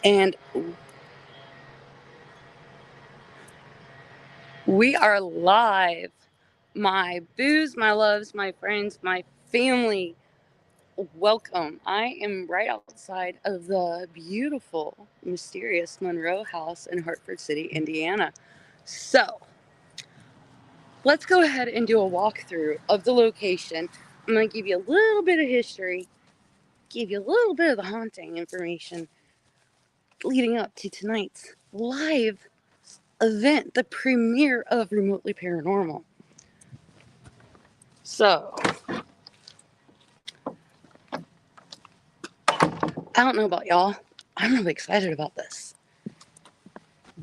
And we are live. My boos, my loves, my friends, my family, welcome. I am right outside of the beautiful, mysterious Monroe House in Hartford City, Indiana. So, let's go ahead and do a walkthrough of the location. I'm going to give you a little bit of history, give you a little bit of the haunting information leading up to tonight's live event, the premiere of Remotely Paranormal. So, I don't know about y'all. I'm really excited about this.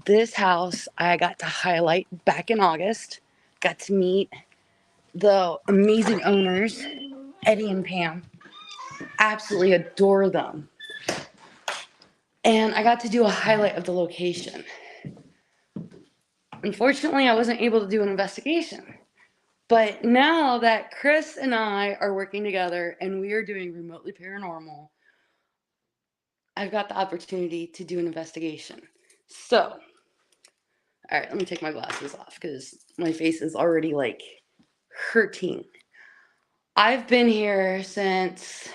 This house I got to highlight back in August. Got to meet the amazing owners, Eddie and Pam. Absolutely adore them. And I got to do a highlight of the location. Unfortunately, I wasn't able to do an investigation. But now that Chris and I are working together and we are doing Remotely Paranormal, I've got the opportunity to do an investigation. So, all right, let me take my glasses off because my face is already like hurting. I've been here since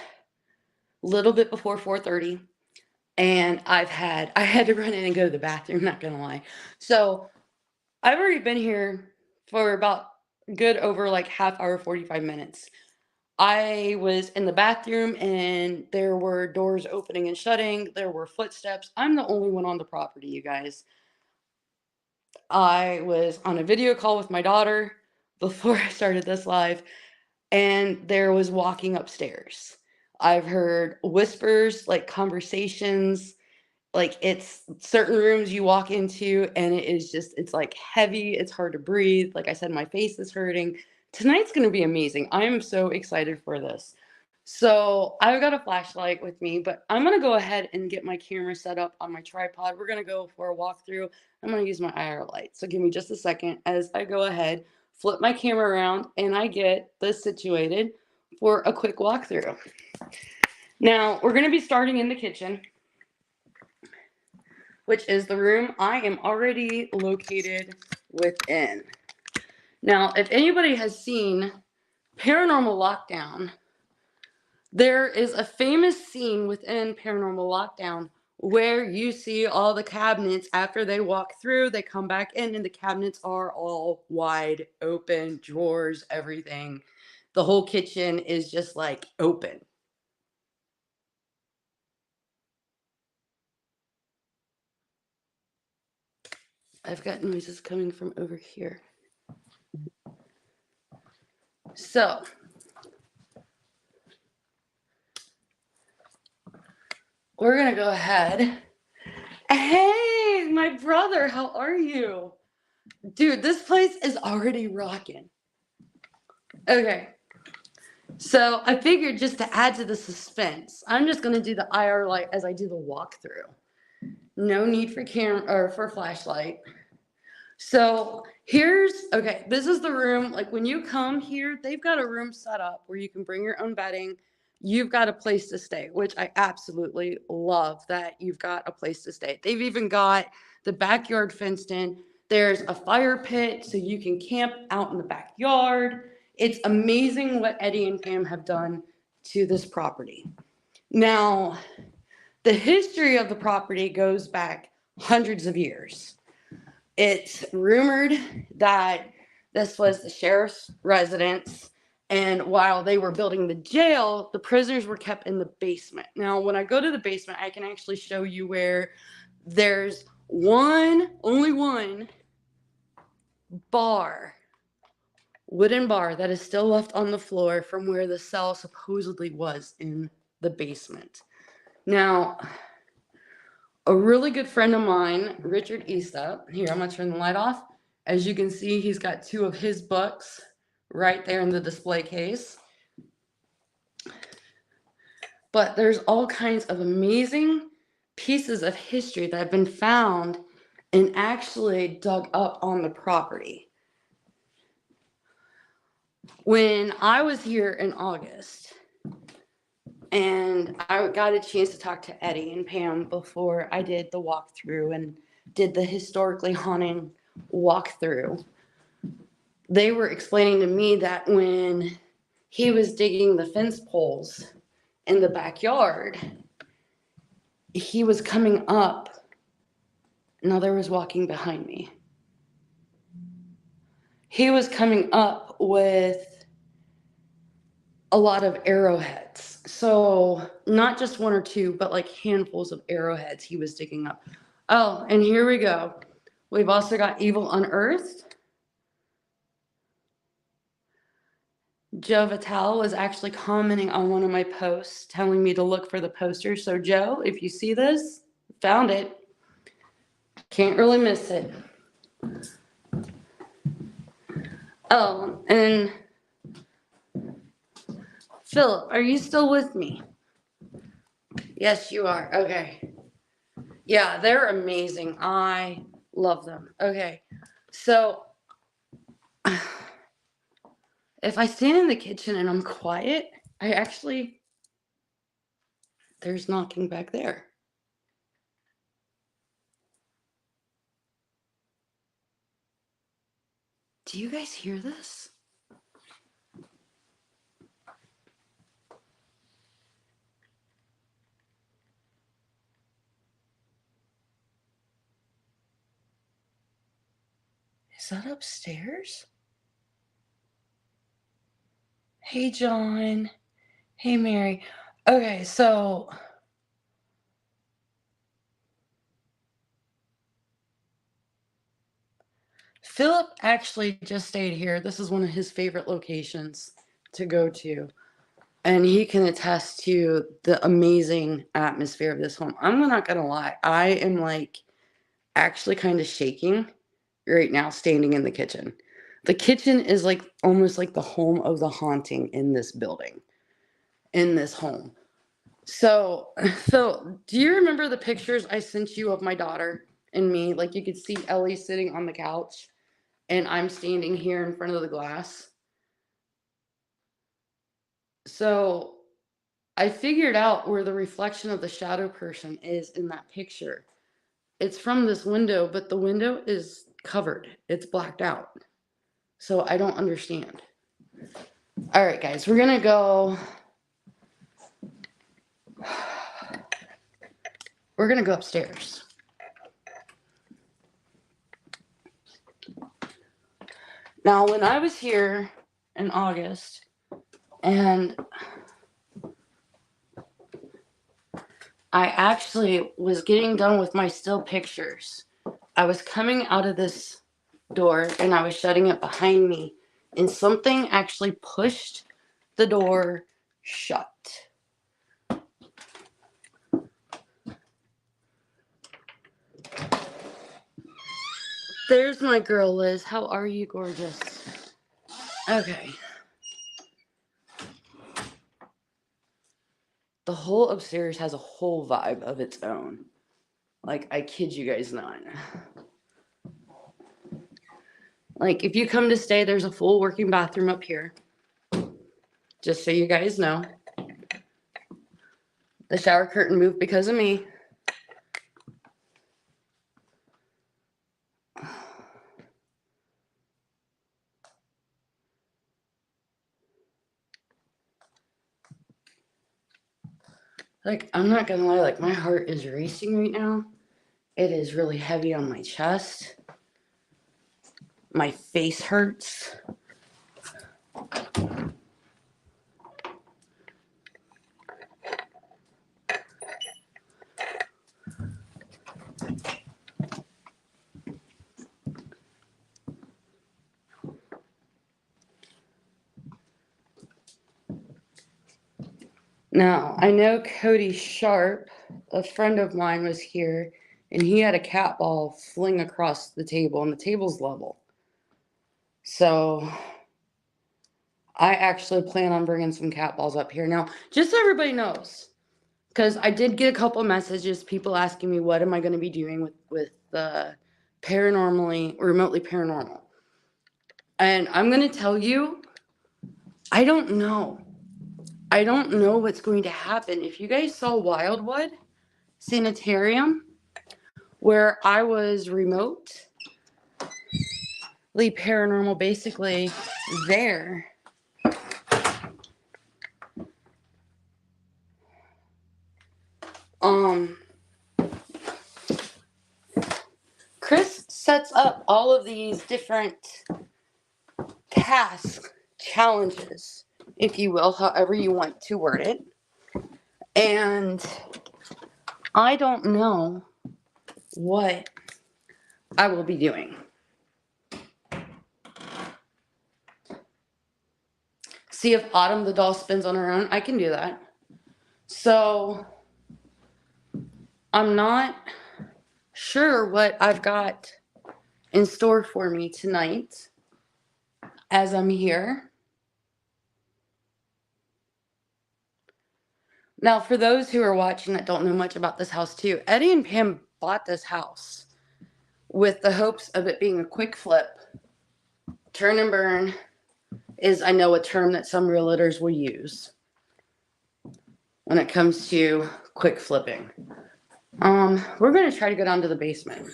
a little bit before 4:30, and I had to run in and go to the bathroom, not gonna lie. So I've already been here for about good over like half hour, 45 minutes. I was in the bathroom and there were doors opening and shutting. There were footsteps. I'm the only one on the property, you guys. I was on a video call with my daughter before I started this live, and there was walking upstairs. I've heard whispers, like conversations, like it's certain rooms you walk into and it is just, it's like heavy, it's hard to breathe. Like I said, my face is hurting. Tonight's going to be amazing. I am so excited for this. So I've got a flashlight with me, but I'm going to go ahead and get my camera set up on my tripod. We're going to go for a walkthrough. I'm going to use my IR light. So give me just a second as I go ahead, flip my camera around, and I get this situated for a quick walkthrough. Now, we're going to be starting in the kitchen, which is the room I am already located within. Now, if anybody has seen Paranormal Lockdown, there is a famous scene within Paranormal Lockdown where you see all the cabinets after they walk through, they come back in, and the cabinets are all wide open, drawers, everything. The whole kitchen is just like open. I've got noises coming from over here. So, we're going to go ahead. Hey, my brother, how are you? Dude, this place is already rocking. Okay. So I figured just to add to the suspense, I'm just going to do the IR light as I do the walkthrough. No need for camera or for flashlight. So okay, this is the room. Like when you come here, they've got a room set up where you can bring your own bedding. You've got a place to stay, which I absolutely love that you've got a place to stay. They've even got the backyard fenced in. There's a fire pit so you can camp out in the backyard. It's amazing what Eddie and Pam have done to this property. Now, the history of the property goes back hundreds of years. It's rumored that this was the sheriff's residence, and while they were building the jail, the prisoners were kept in the basement. Now, when I go to the basement, I can actually show you where there's only one wooden bar that is still left on the floor from where the cell supposedly was in the basement. Now, a really good friend of mine, Richard Eastup, here, I'm going to turn the light off. As you can see, he's got two of his books right there in the display case. But there's all kinds of amazing pieces of history that have been found and actually dug up on the property. When I was here in August, And I got a chance to talk to Eddie and Pam before I did the walkthrough and did the historically haunting walkthrough. They were explaining to me that when he was digging the fence poles in the backyard, he was coming up. Now there was walking behind me. He was coming up with a lot of arrowheads. So not just one or two, but like handfuls of arrowheads he was digging up. Oh, and here we go. We've also got Evil Unearthed. Joe Vitale was actually commenting on one of my posts, telling me to look for the poster. So Joe, if you see this, found it. Can't really miss it. Oh, and Philip, are you still with me? Yes, you are. Okay. Yeah, they're amazing. I love them. Okay. So if I stand in the kitchen and I'm quiet, there's knocking back there. Do you guys hear this? Is that upstairs? Hey, John. Hey, Mary. Okay, so Philip actually just stayed here. This is one of his favorite locations to go to. And he can attest to the amazing atmosphere of this home. I'm not going to lie. I am like actually kind of shaking right now standing in the kitchen. The kitchen is like almost like the home of the haunting in this building, in this home. So, Phil, do you remember the pictures I sent you of my daughter and me? Like you could see Ellie sitting on the couch and I'm standing here in front of the glass. So I figured out where the reflection of the shadow person is in that picture. It's from this window, but the window is covered. It's blacked out. So I don't understand. All right, guys, we're going to go. We're going to go upstairs. Now, when I was here in August and I actually was getting done with my still pictures, I was coming out of this door and I was shutting it behind me, and something actually pushed the door shut. There's my girl, Liz. How are you, gorgeous? Okay. The whole upstairs has a whole vibe of its own. Like, I kid you guys not. Like, if you come to stay, there's a full working bathroom up here. Just so you guys know. The shower curtain moved because of me. Like, I'm not gonna lie, like, my heart is racing right now. It is really heavy on my chest. My face hurts. Now, I know Cody Sharp, a friend of mine, was here, and he had a cat ball fling across the table, and the table's level. So, I actually plan on bringing some cat balls up here. Now, just so everybody knows, because I did get a couple messages, people asking me what am I going to be doing with the remotely paranormal. And I'm going to tell you, I don't know. I don't know what's going to happen. If you guys saw Wildwood Sanitarium, where I was remotely paranormal, basically there. Chris sets up all of these different tasks, challenges, if you will, however you want to word it. And I don't know what I will be doing. See if Autumn the doll spins on her own. I can do that. So I'm not sure what I've got in store for me tonight as I'm here. Now, for those who are watching that don't know much about this house too, Eddie and Pam bought this house with the hopes of it being a quick flip. Turn and burn is, I know, a term that some realtors will use when it comes to quick flipping. We're going to try to go down to the basement.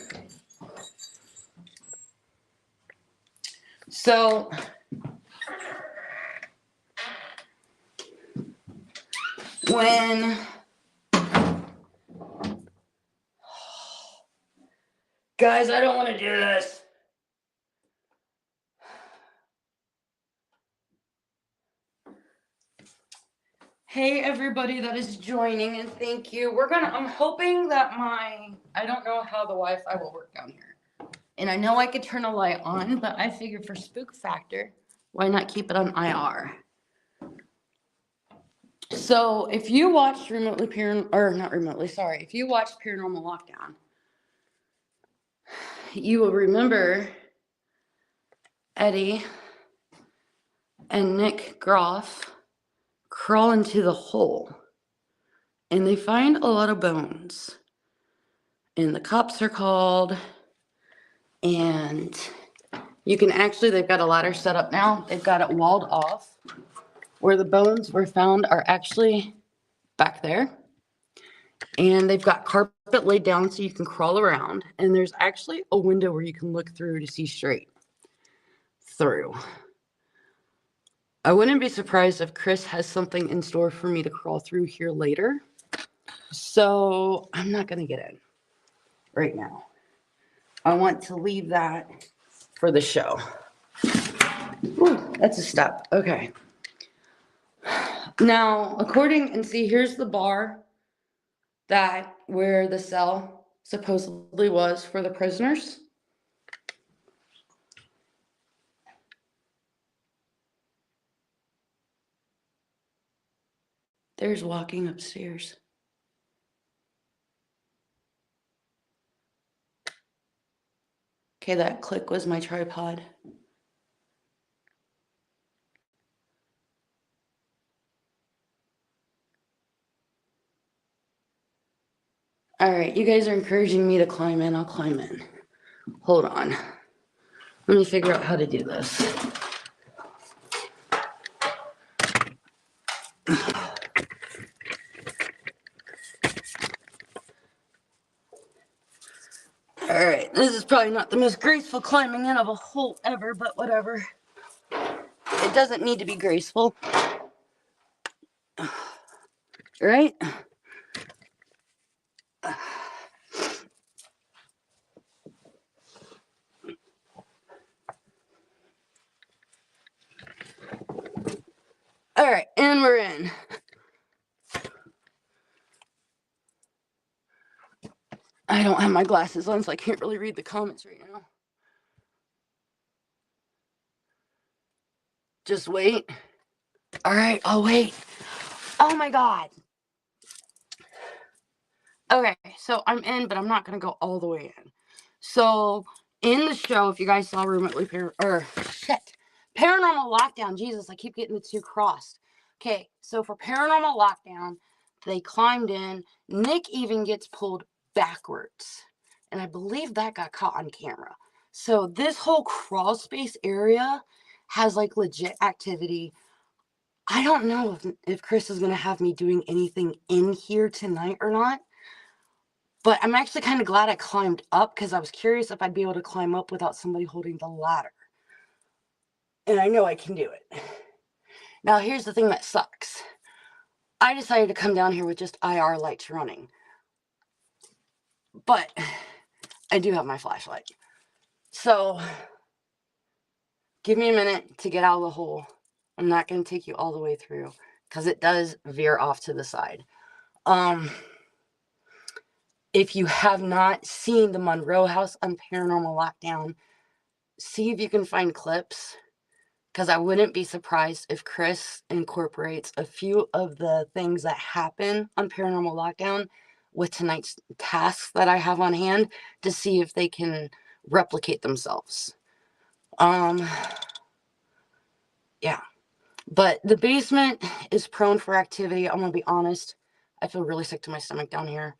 So when guys, I don't want to do this. Hey everybody that is joining, and thank you. I'm hoping that I don't know how the Wi-Fi will work down here. And I know I could turn a light on, but I figure for spook factor, why not keep it on IR? So if you watched if you watched Paranormal Lockdown, you will remember Eddie and Nick Groff crawl into the hole and they find a lot of bones. And the cops are called, and they've got a ladder set up now. They've got it walled off. Where the bones were found are actually back there. And they've got carpet laid down so you can crawl around. And there's actually a window where you can look through to see straight through. I wouldn't be surprised if Chris has something in store for me to crawl through here later. So I'm not going to get in right now. I want to leave that for the show. Ooh, that's a step. Okay. Now, here's the bar where the cell supposedly was for the prisoners. There's walking upstairs. Okay, that click was my tripod. All right, you guys are encouraging me to climb in. I'll climb in. Hold on. Let me figure out how to do this. All right, this is probably not the most graceful climbing in of a hole ever, but whatever. It doesn't need to be graceful. Right? All right, and we're in. I don't have my glasses on, so I can't really read the comments right now. Just wait. All right, I'll wait. Oh my God. Okay, so I'm in, but I'm not going to go all the way in. So, in the show, if you guys saw Paranormal Lockdown, Jesus, I keep getting the two crossed. Okay, so for Paranormal Lockdown, they climbed in. Nick even gets pulled backwards. And I believe that got caught on camera. So, this whole crawl space area has like legit activity I don't know if Chris is going to have me doing anything in here tonight or not. But I'm actually kind of glad I climbed up because I was curious if I'd be able to climb up without somebody holding the ladder. And I know I can do it. Now, here's the thing that sucks. I decided to come down here with just IR lights running. But I do have my flashlight. So, give me a minute to get out of the hole. I'm not going to take you all the way through because it does veer off to the side. If you have not seen the Monroe House on Paranormal Lockdown, see if you can find clips. Because I wouldn't be surprised if Chris incorporates a few of the things that happen on Paranormal Lockdown with tonight's tasks that I have on hand to see if they can replicate themselves. Yeah. But the basement is prone for activity. I'm going to be honest. I feel really sick to my stomach down here.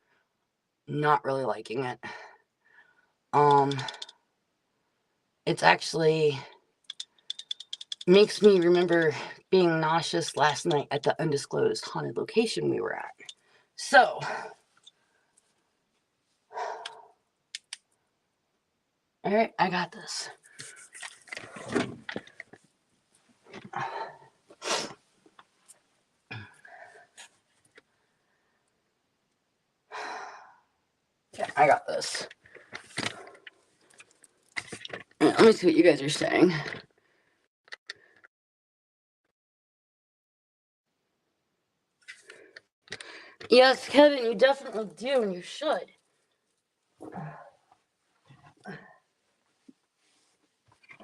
Not really liking it. It's actually makes me remember being nauseous last night at the undisclosed haunted location we were at. So, all right, I got this. Yeah, I got this. Let me see what you guys are saying. Yes, Kevin, you definitely do, and you should.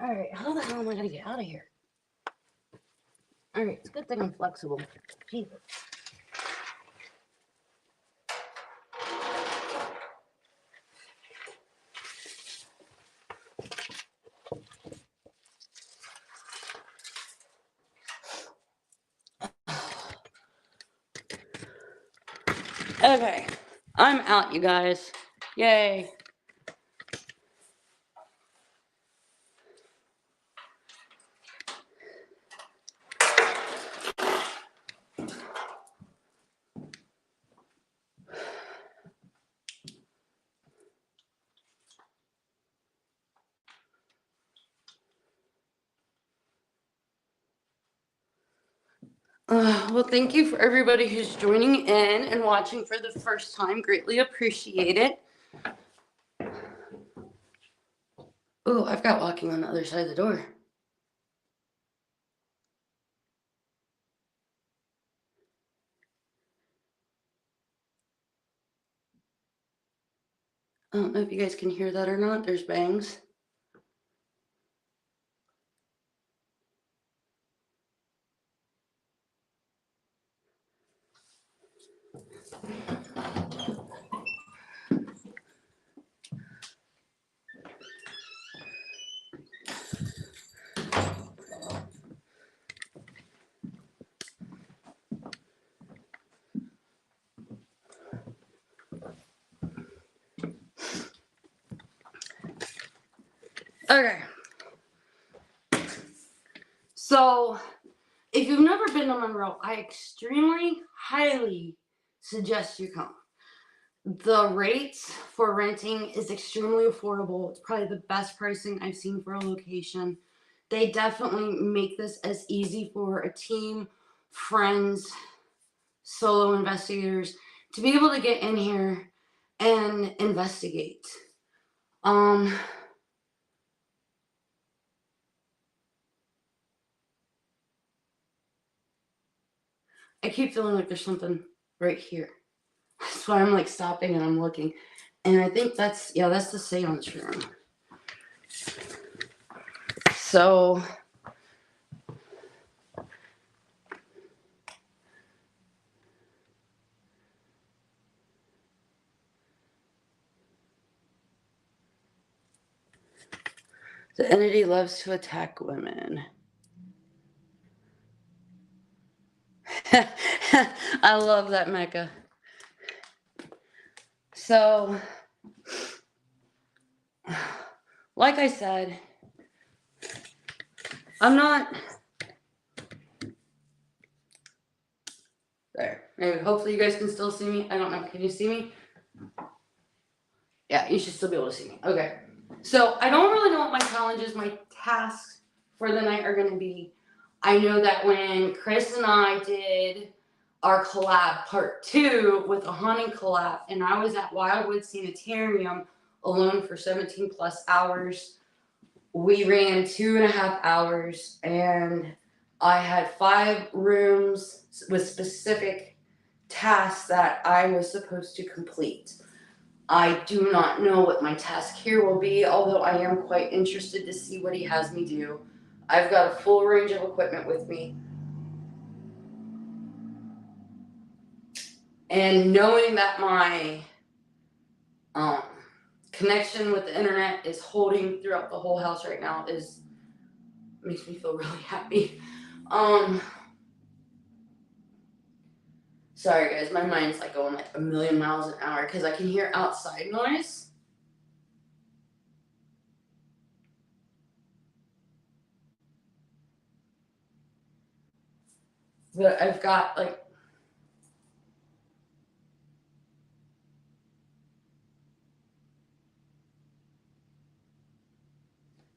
Alright, how the hell am I gonna get out of here? Alright, it's a good thing I'm flexible. Jesus. Okay, I'm out, you guys. Yay. Well, thank you for everybody who's joining in and watching for the first time. Greatly appreciate it. Oh, I've got walking on the other side of the door. I don't know if you guys can hear that or not. There's bangs. Okay. So, if you've never been to Monroe, I extremely, highly suggest you come. The rates for renting is extremely affordable. It's probably the best pricing I've seen for a location. They definitely make this as easy for a team, friends, solo investigators to be able to get in here and investigate. I keep feeling like there's something right here. That's why I'm like stopping and I'm looking. And I think that's the seance room. So the entity loves to attack women. I love that, Mecca. So, like I said, I'm not Maybe, hopefully you guys can still see me. I don't know. Can you see me? Yeah, you should still be able to see me. Okay. So I don't really know what my challenges, my tasks for the night are going to be. I know that when Chris and I did our collab part 2 with a haunting collab, and I was at Wildwood Sanitarium alone for 17 plus hours. We ran 2.5 hours, and I had 5 rooms with specific tasks that I was supposed to complete. I do not know what my task here will be, although I am quite interested to see what he has me do. I've got a full range of equipment with me. And knowing that my connection with the internet is holding throughout the whole house right now makes me feel really happy. Sorry guys, my mind's like going like a million miles an hour because I can hear outside noise. But I've got like,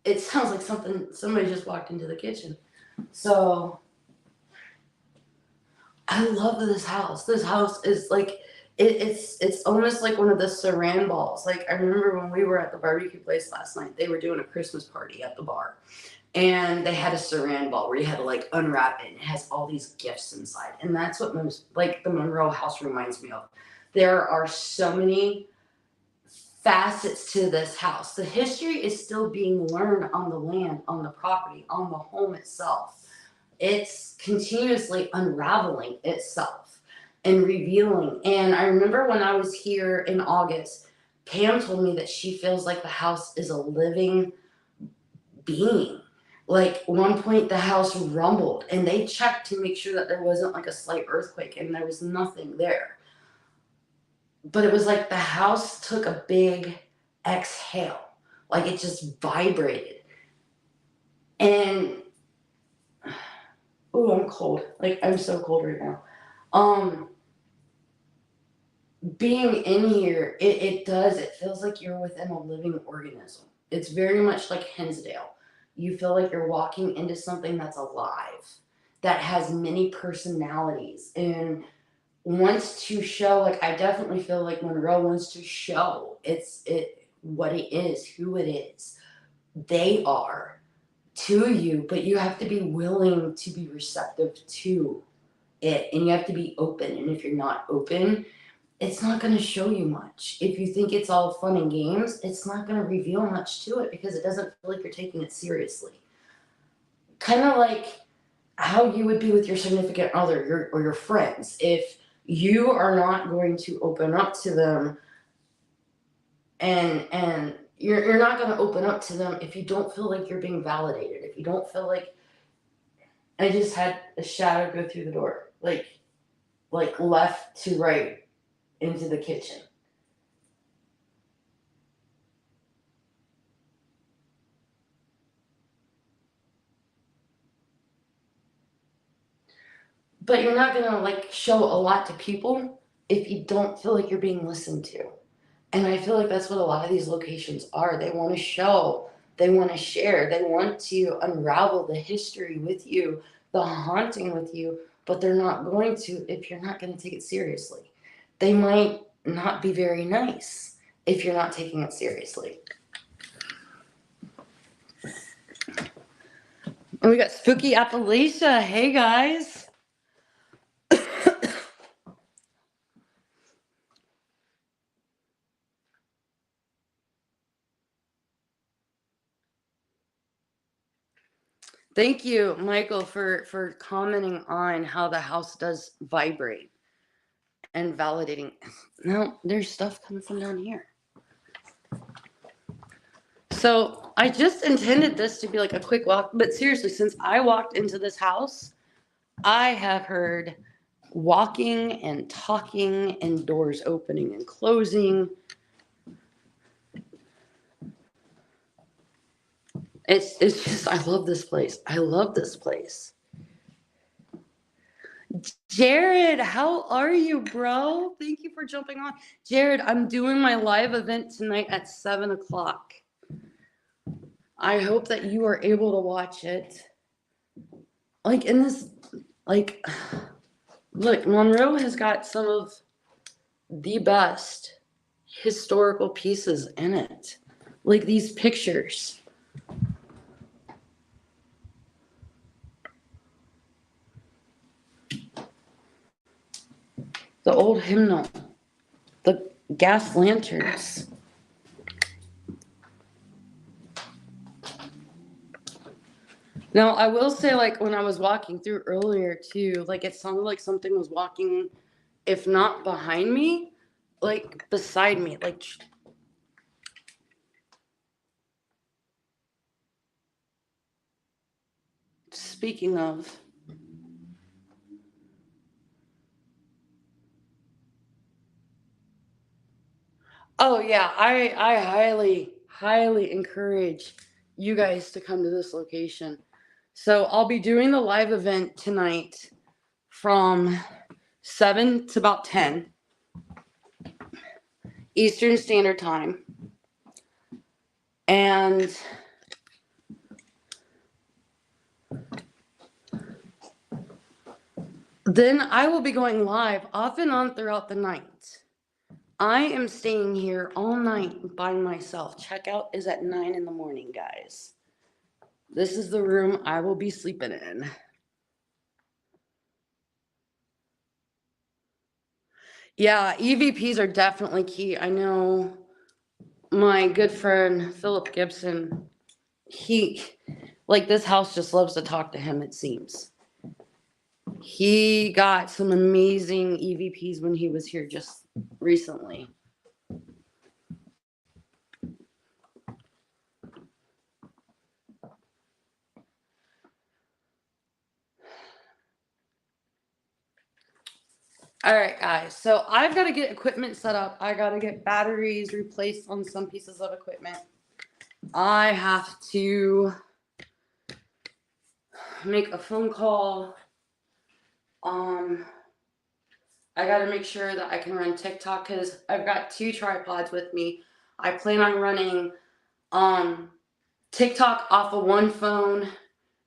it sounds like somebody just walked into the kitchen. So I love this house. This house is like, it's almost like one of the saran balls. Like I remember when we were at the barbecue place last night, they were doing a Christmas party at the bar. And they had a saran ball where you had to like unwrap it, and it has all these gifts inside. And that's what like the Monroe house reminds me of. There are so many facets to this house. The history is still being learned on the land, on the property, on the home itself. It's continuously unraveling itself and revealing. And I remember when I was here in August, Pam told me that she feels like the house is a living being. Like one point the house rumbled, and they checked to make sure that there wasn't like a slight earthquake, and there was nothing there. But it was like the house took a big exhale, like it just vibrated. And oh, I'm cold. Like I'm so cold right now. Being in here, it feels like you're within a living organism. It's very much like Hensdale. You feel like you're walking into something that's alive, that has many personalities, and wants to show. Like I definitely feel like Monroe wants to show what it is, who it is. They are to you, but you have to be willing to be receptive to it, and you have to be open. And if you're not open, it's not going to show you much. If you think it's all fun and games, it's not going to reveal much to it because it doesn't feel like you're taking it seriously. Kind of like how you would be with your significant other or your friends. If you are not going to open up to them, and you're not going to open up to them if you don't feel like you're being validated. If you don't feel like, I just had a shadow go through the door, like left to right into the kitchen. But you're not gonna like show a lot to people if you don't feel like you're being listened to. And I feel like that's what a lot of these locations are. They want to show, they want to share, they want to unravel the history with you, the haunting with you, but they're not going to if you're not going to take it seriously. They might not be very nice if you're not taking it seriously. And we got Spooky Appalachia. Hey guys. Thank you, Michael, for commenting on how the house does vibrate and validating. No, there's stuff coming from down here. So I just intended this to be like a quick walk, but seriously, since I walked into this house, I have heard walking and talking and doors opening and closing. It's just, I love this place. I love this place. Jared, how are you, bro? Thank you for jumping on. Jared, I'm doing my live event tonight at 7 o'clock. I hope that you are able to watch it. Like, in this, like, look, Monroe has got some of the best historical pieces in it. Like these pictures. The old hymnal. The gas lanterns. Now, I will say, like, when I was walking through earlier, too, like, it sounded like something was walking, if not behind me, like, beside me. Like, speaking of. Oh, yeah, I highly encourage you guys to come to this location. So I'll be doing the live event tonight from 7 to about 10 Eastern Standard Time. And then I will be going live off and on throughout the night. I am staying here all night by myself. Checkout is at 9 in the morning, guys. This is the room I will be sleeping in. Yeah, EVPs are definitely key. I know my good friend Philip Gibson, this house just loves to talk to him, it seems. He got some amazing EVPs when he was here just recently. All right, guys. So I've got to get equipment set up. I got to get batteries replaced on some pieces of equipment. I have to make a phone call. I got to make sure that I can run TikTok because I've got 2 tripods with me. I plan on running TikTok off of one phone,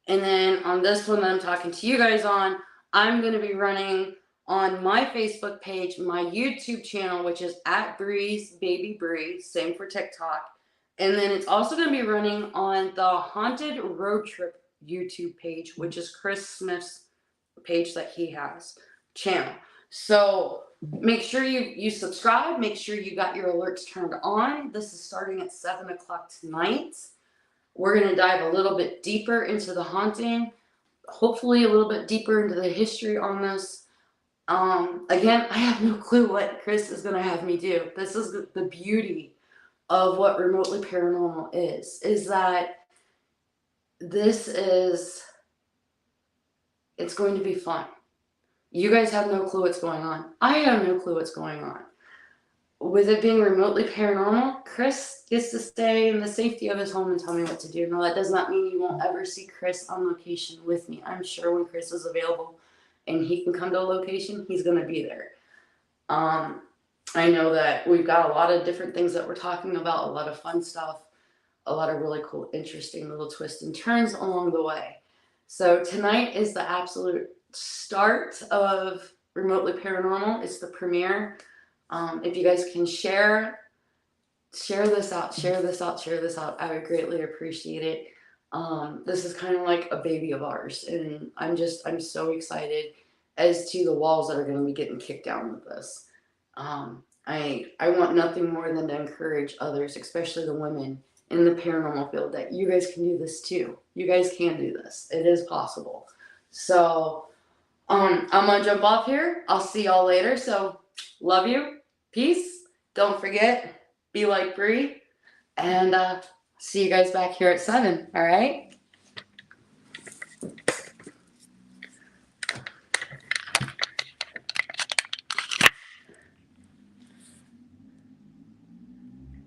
and then on this one that I'm talking to you guys on, I'm going to be running on my Facebook page, my YouTube channel, which is at Breeze Baby Bree, same for TikTok. And then it's also going to be running on the Haunted Road Trip YouTube page, which is Chris Smith's page that he has, channel. So make sure you subscribe. Make sure you got your alerts turned on. This is starting at 7 o'clock tonight. We're going to dive a little bit deeper into the haunting, hopefully a little bit deeper into the history on this. Again, I have no clue what Chris is going to have me do. This is the beauty of what Remotely Paranormal is that it's going to be fun. You guys have no clue what's going on. I have no clue what's going on. With it being Remotely Paranormal, Chris gets to stay in the safety of his home and tell me what to do. Now, that does not mean you won't ever see Chris on location with me. I'm sure when Chris is available and he can come to a location, he's going to be there. I know that we've got a lot of different things that we're talking about, a lot of fun stuff, a lot of really cool, interesting little twists and turns along the way. So tonight is the absolute start of Remotely Paranormal. It's the premiere. If you guys can share this out, I would greatly appreciate it. This is kind of like a baby of ours, and I'm so excited as to the walls that are going to be getting kicked down with this. I want nothing more than to encourage others, especially the women in the paranormal field, that you guys can do this too. You guys can do this. It is possible. So, I'm gonna jump off here. I'll see y'all later. So, love you. Peace. Don't forget, be like Bree. And see you guys back here at 7. All right?